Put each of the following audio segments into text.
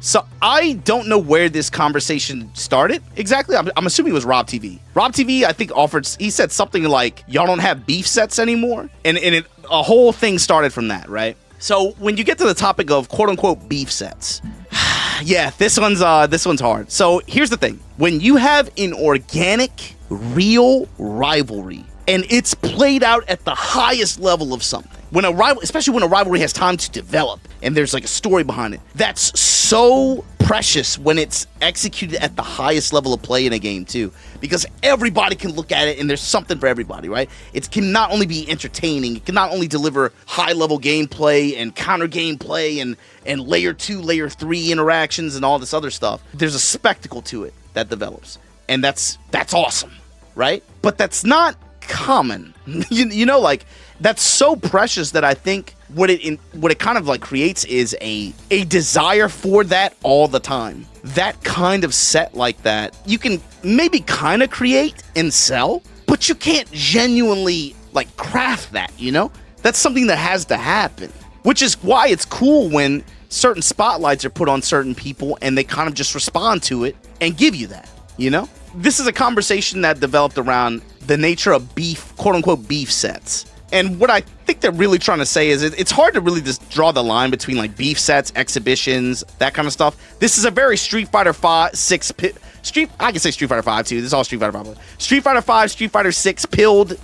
So I don't know where this conversation started exactly. I'm assuming it was Rob TV. Rob TV, I think, he said something like, y'all don't have beef sets anymore. And a whole thing started from that, right? So when you get to the topic of quote unquote beef sets, yeah, this one's hard. So here's the thing. When you have an organic, real rivalry, and it's played out at the highest level of something, especially when a rivalry has time to develop and there's like a story behind it, that's so precious when it's executed at the highest level of play in a game too, because everybody can look at it and there's something for everybody, right? It can not only be entertaining, it can not only deliver high level gameplay and counter gameplay and layer 2, layer 3 interactions and all this other stuff. There's a spectacle to it that develops, and that's awesome, right? But that's not common. you know, like, that's so precious that I think what it kind of like creates is a desire for that all the time. That kind of set like that, you can maybe kind of create and sell, but you can't genuinely like craft that, you know? That's something that has to happen, which is why it's cool when certain spotlights are put on certain people and they kind of just respond to it and give you that, you know? This is a conversation that developed around the nature of beef, quote unquote, beef sets. And what I think they're really trying to say is it's hard to really just draw the line between like beef sets, exhibitions, that kind of stuff. This is a very Street Fighter 5, 6, I can say Street Fighter 5 too. This is all Street Fighter 5. Street Fighter 5, Street Fighter 6 pilled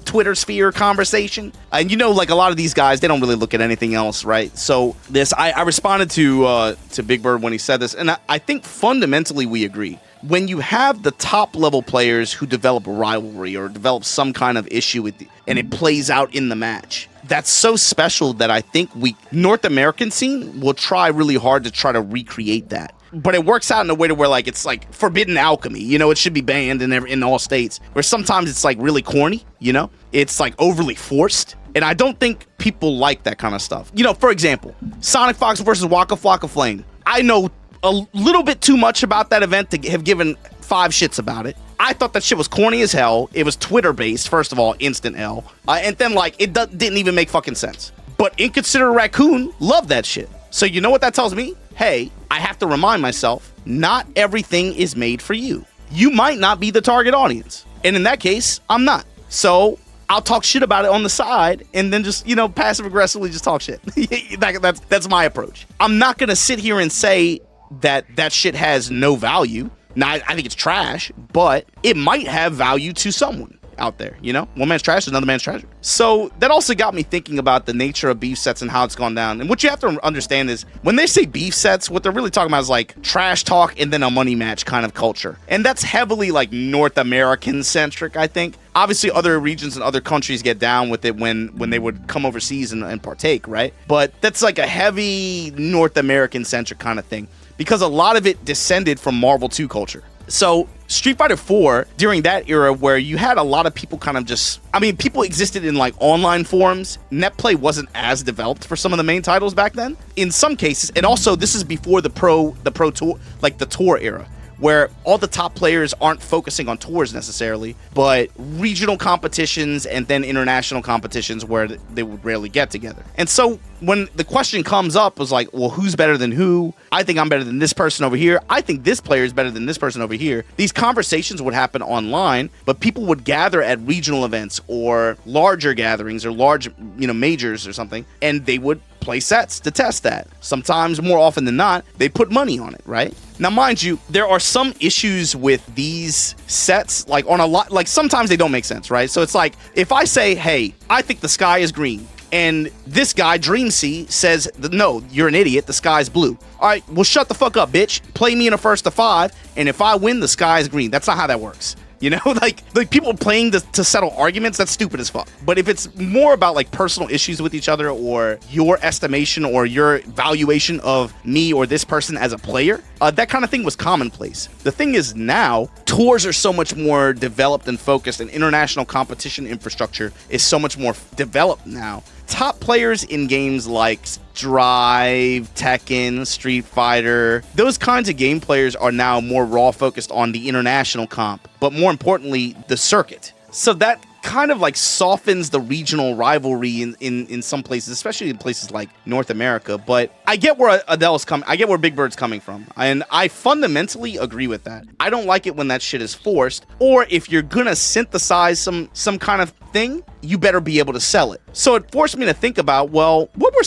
Twitter sphere conversation. And you know, like a lot of these guys, they don't really look at anything else, right? So I responded to Big Bird when he said this, and I think fundamentally we agree. When you have the top level players who develop rivalry or develop some kind of issue and it plays out in the match, that's so special that I think North American scene will try really hard to try to recreate that. But it works out in a way to where like it's like forbidden alchemy, you know, it should be banned in all states, where sometimes it's like really corny, you know, it's like overly forced. And I don't think people like that kind of stuff. You know, for example, Sonic Fox versus Waka Flocka Flame. I know a little bit too much about that event to have given 5 shits about it. I thought that shit was corny as hell. It was Twitter based, first of all, instant L. And then like it didn't even make fucking sense. But Inconsiderate Raccoon loved that shit. So you know what that tells me? Hey, I have to remind myself, not everything is made for you. You might not be the target audience. And in that case, I'm not. So I'll talk shit about it on the side and then just, you know, passive aggressively just talk shit. That's my approach. I'm not going to sit here and say that shit has no value. Now, I think it's trash, but it might have value to someone out there, you know? One man's trash is another man's treasure. So that also got me thinking about the nature of beef sets and how it's gone down. And what you have to understand is when they say beef sets, what they're really talking about is like trash talk and then a money match kind of culture. And that's heavily like North American centric, I think. Obviously, other regions and other countries get down with it when they would come overseas and partake, right? But that's like a heavy North American centric kind of thing, because a lot of it descended from Marvel 2 culture. So Street Fighter 4, during that era where you had a lot of people kind of just, I mean, people existed in like online forums. Net play wasn't as developed for some of the main titles back then. In some cases, and also this is before the pro tour, like the tour era, where all the top players aren't focusing on tours necessarily, but regional competitions and then international competitions where they would rarely get together. And so when the question comes up, was like, well, who's better than who? I think I'm better than this person over here. I think this player is better than this person over here. These conversations would happen online, but people would gather at regional events or larger gatherings or large, you know, majors or something, and they would play sets to test that. Sometimes, more often than not, they put money on it, right? Now, mind you, there are some issues with these sets, like on a lot, like sometimes they don't make sense, right? So it's like, if I say, hey, I think the sky is green, and this guy, Dreamsea, says, no, you're an idiot, the sky's blue. All right, well, shut the fuck up, bitch. Play me in a 1st to 5, and if I win, the sky's green. That's not how that works. You know, like people playing to settle arguments, that's stupid as fuck. But if it's more about like personal issues with each other or your estimation or your valuation of me or this person as a player, that kind of thing was commonplace. The thing is now, tours are so much more developed and focused, and international competition infrastructure is so much more developed now. Top players in games like Drive, Tekken, Street Fighter, those kinds of game players are now more raw focused on the international comp, but more importantly, the circuit. So that kind of like softens the regional rivalry in some places, especially in places like North America. But I get where Adele's coming. I get where Big Bird's coming from, and I fundamentally agree with that. I don't like it when that shit is forced, or if you're gonna synthesize some kind of thing, you better be able to sell it. So it forced me to think about, well, what were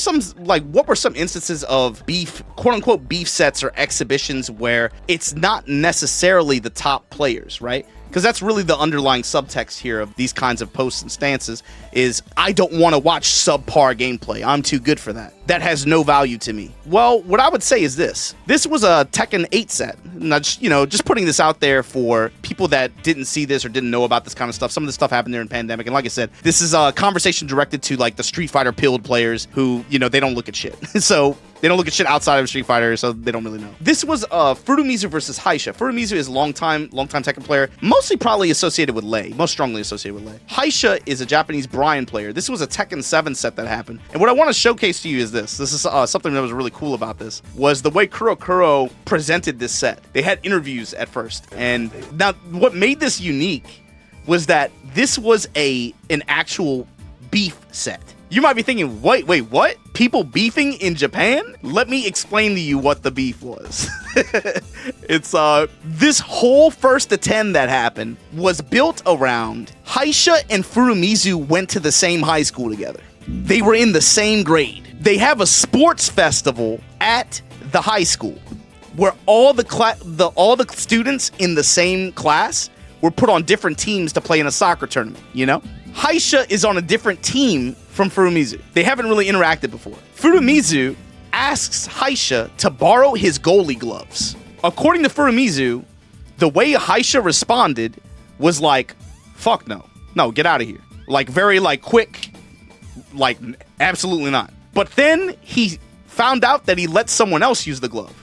some instances of beef, quote unquote, beef sets or exhibitions where it's not necessarily the top players, right? Because that's really the underlying subtext here of these kinds of posts and stances is I don't want to watch subpar gameplay. I'm too good for that. That has no value to me. Well, what I would say is this. This was a Tekken 8 set. Now, just putting this out there for people that didn't see this or didn't know about this kind of stuff. Some of this stuff happened during the pandemic. And like I said, this is a conversation directed to like the Street Fighter pilled players who, they don't look at shit. So they don't look at shit outside of Street Fighter, so they don't really know. This was Furumizu versus Haisha. Furumizu is a longtime Tekken player, mostly probably associated with Lei, most strongly associated with Lei. Haisha is a Japanese Brian player. This was a Tekken 7 set that happened. And what I want to showcase to you is this. This is something that was really cool about this, was the way Kurokuro presented this set. They had interviews at first. And now what made this unique was that this was an actual beef set. You might be thinking, wait, what? People beefing in Japan? Let me explain to you what the beef was. It's this whole first to 10 that happened was built around Haisha and Furumizu went to the same high school together. They were in the same grade. They have a sports festival at the high school where all the students in the same class were put on different teams to play in a soccer tournament, Haisha is on a different team from Furumizu. They haven't really interacted before. Furumizu asks Haisha to borrow his goalie gloves. According to Furumizu, the way Haisha responded was like, fuck no. No, get out of here. Like very like quick, like absolutely not. But then he found out that he let someone else use the glove.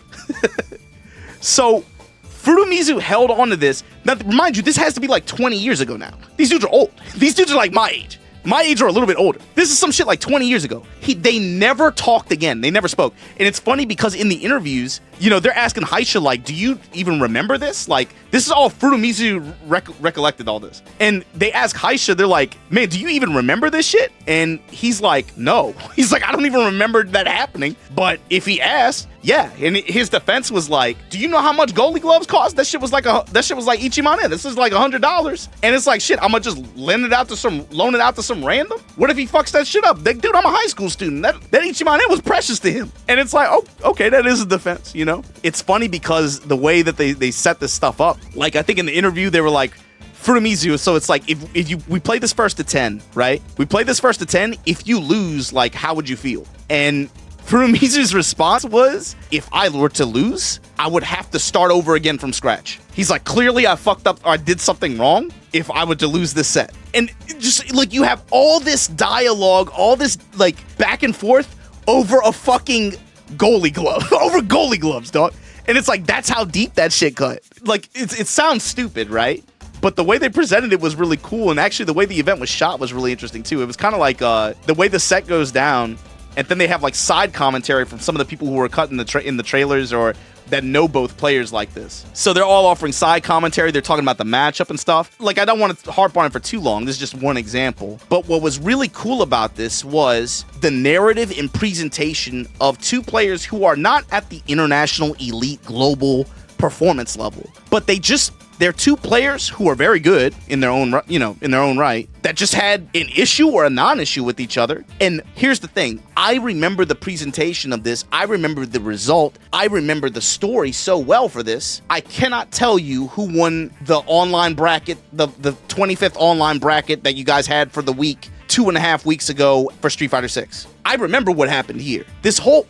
So Furumizu held on to this. Now, remind you, this has to be like 20 years ago now. These dudes are old. These dudes are like my age. My age or a little bit older. This is some shit like 20 years ago. They never talked again. They never spoke. And it's funny because in the interviews, they're asking Haisha, like, do you even remember this? Like, this is all Furumizu recollected all this. And they ask Haisha, they're like, man, do you even remember this shit? And he's like, no. He's like, I don't even remember that happening. But if he asked, yeah. And his defense was like, do you know how much goalie gloves cost? That shit was like Ichimane. This is like $100. And it's like, shit, I'm gonna just loan it out to some random? What if he fucks that shit up? Dude, I'm a high school student. That Ichimane was precious to him. And it's like, oh, okay, that is a defense, It's funny because the way that they set this stuff up, like I think in the interview they were like, Furumizu, so it's like if we play this first to 10, right? We play this first to 10. If you lose, like, how would you feel? And Furumizu's response was, if I were to lose, I would have to start over again from scratch. He's like, clearly I fucked up or I did something wrong if I were to lose this set. And just like you have all this dialogue, all this like back and forth over a fucking goalie glove, over goalie gloves, dog. And it's like, that's how deep that shit cut. Like, it sounds stupid, right? But the way they presented it was really cool. And actually the way the event was shot was really interesting too. It was kind of like the way the set goes down. And then they have like side commentary from some of the people who were cut in the trailers or that know both players like this. So they're all offering side commentary. They're talking about the matchup and stuff. Like, I don't want to harp on it for too long. This is just one example. But what was really cool about this was the narrative and presentation of two players who are not at the international elite global performance level, but they're two players who are very good in their own, right, that just had an issue or a non-issue with each other. And here's the thing. I remember the presentation of this. I remember the result. I remember the story so well for this. I cannot tell you who won the online bracket, the 25th online bracket that you guys had for the week 2.5 weeks ago for Street Fighter 6. I remember what happened here.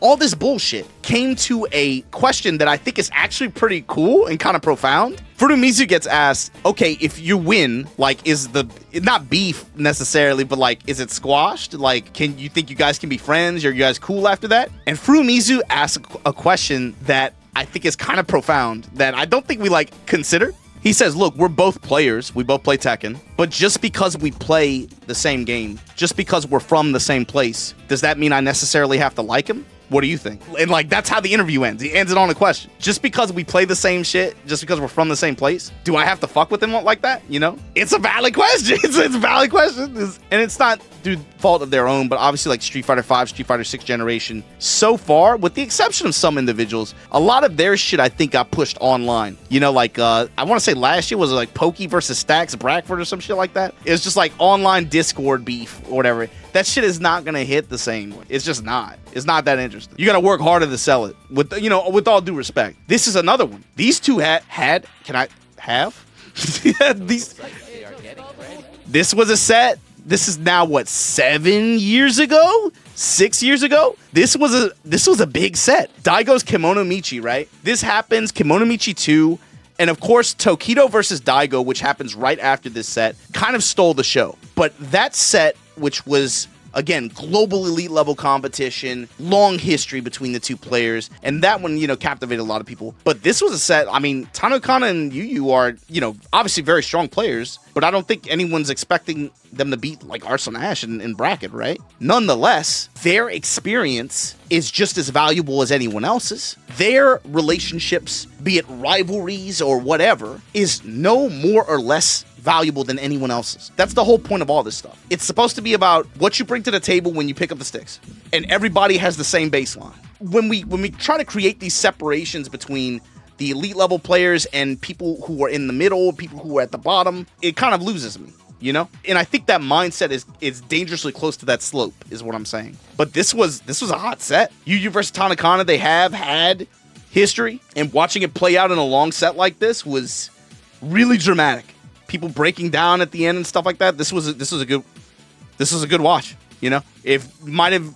All this bullshit came to a question that I think is actually pretty cool and kind of profound. Furumizu gets asked, okay, if you win, like, not beef necessarily, but like, is it squashed? Like, can you think you guys can be friends? Are you guys cool after that? And Furumizu asks a question that I think is kind of profound that I don't think we consider. He says, look, we're both players. We both play Tekken. But just because we play the same game, just because we're from the same place, does that mean I necessarily have to like him? What do you think? And like, that's how the interview ends. He ends it on a question. Just because we play the same shit, just because we're from the same place, do I have to fuck with him like that? You know? It's a valid question. It's a valid question. And it's not through fault of their own, but obviously like Street Fighter 5, Street Fighter 6 generation, so far, with the exception of some individuals, a lot of their shit I think got pushed online. You know, like I want to say last year was it like Pokey versus Stacks Brackford or some shit like that. It was just like online Discord beef or whatever. That shit is not gonna hit the same way. It's just not. It's not that interesting. You gotta work harder to sell it. With, you know, with all due respect. This is another one. These two had can I have? These. This was a set. This is now what, 7 years ago? 6 years ago? This was a big set. Daigo's Kimono Michi, right? This happens, Kimono Michi 2, and of course Tokido versus Daigo, which happens right after this set, kind of stole the show. But that set, which was, again, global elite level competition, long history between the two players, and that one, you know, captivated a lot of people. But this was a set, I mean, Tanokana and Yu are, you know, obviously very strong players, but I don't think anyone's expecting them to beat like Arsenal Ash in bracket, right? Nonetheless, their experience is just as valuable as anyone else's. Their relationships, be it rivalries or whatever, is no more or less valuable than anyone else's. That's the whole point of all this stuff. It's supposed to be about what you bring to the table when you pick up the sticks, and everybody has the same baseline. When we try to create these separations between the elite level players and people who are in the middle, people who are at the bottom, it kind of loses me, you know? And I think that mindset is dangerously close to that slope, is what I'm saying. But this was a hot set. Yu versus Tanokana, they have had history, and watching it play out in a long set like this was really dramatic. People breaking down at the end and stuff like that. This was a good watch, you know? It might have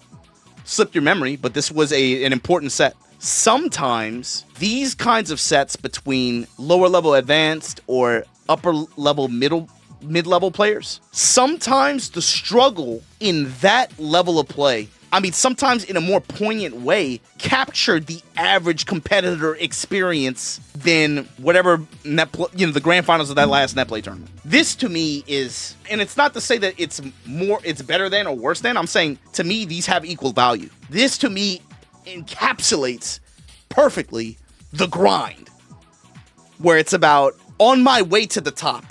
slipped your memory, but this was an important set. Sometimes these kinds of sets between lower level advanced or upper level mid-level players, sometimes the struggle in that level of play, I mean, sometimes in a more poignant way, captured the average competitor experience than whatever the grand finals of that last net play tournament. This to me is, and it's not to say that it's better than or worse than, I'm saying to me, these have equal value. This to me encapsulates perfectly the grind, where it's about, on my way to the top,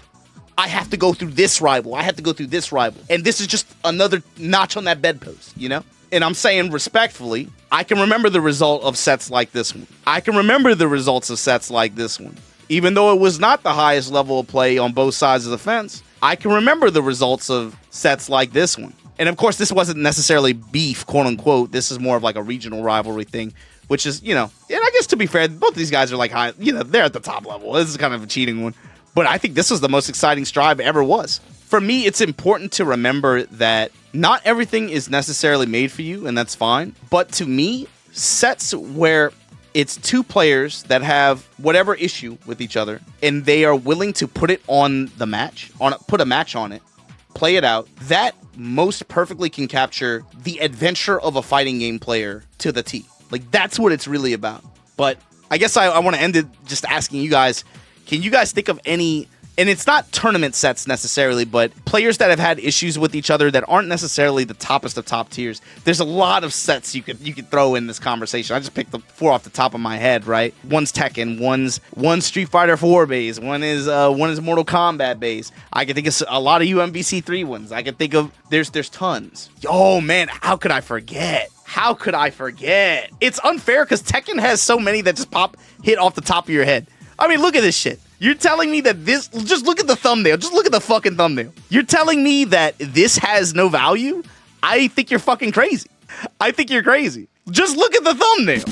I have to go through this rival, I have to go through this rival, and this is just another notch on that bedpost, you know? And I'm saying respectfully, I can remember the result of sets like this one. I can remember the results of sets like this one. Even though it was not the highest level of play on both sides of the fence, I can remember the results of sets like this one. And of course, this wasn't necessarily beef, quote unquote. This is more of like a regional rivalry thing, which is, you know, and I guess to be fair, both these guys are like high, you know, they're at the top level. This is kind of a cheating one. But I think this was the most exciting strive ever was. For me, it's important to remember that not everything is necessarily made for you, and that's fine. But to me, sets where it's two players that have whatever issue with each other, and they are willing to put it on the match, put a match on it, play it out, that most perfectly can capture the adventure of a fighting game player to the T. Like, that's what it's really about. But I guess I want to end it just asking you guys, can you guys think of any, and it's not tournament sets necessarily, but players that have had issues with each other that aren't necessarily the toppest of top tiers? There's a lot of sets you could throw in this conversation. I just picked the 4 off the top of my head, right? One's Tekken, one's Street Fighter 4 base, one is Mortal Kombat base. I can think of a lot of UMBC 3 ones. I can think of there's tons. Oh man, how could I forget? How could I forget? It's unfair because Tekken has so many that just hit off the top of your head. I mean, look at this shit. You're telling me that this, just look at the thumbnail. Just look at the fucking thumbnail. You're telling me that this has no value? I think you're fucking crazy. I think you're crazy. Just look at the thumbnail.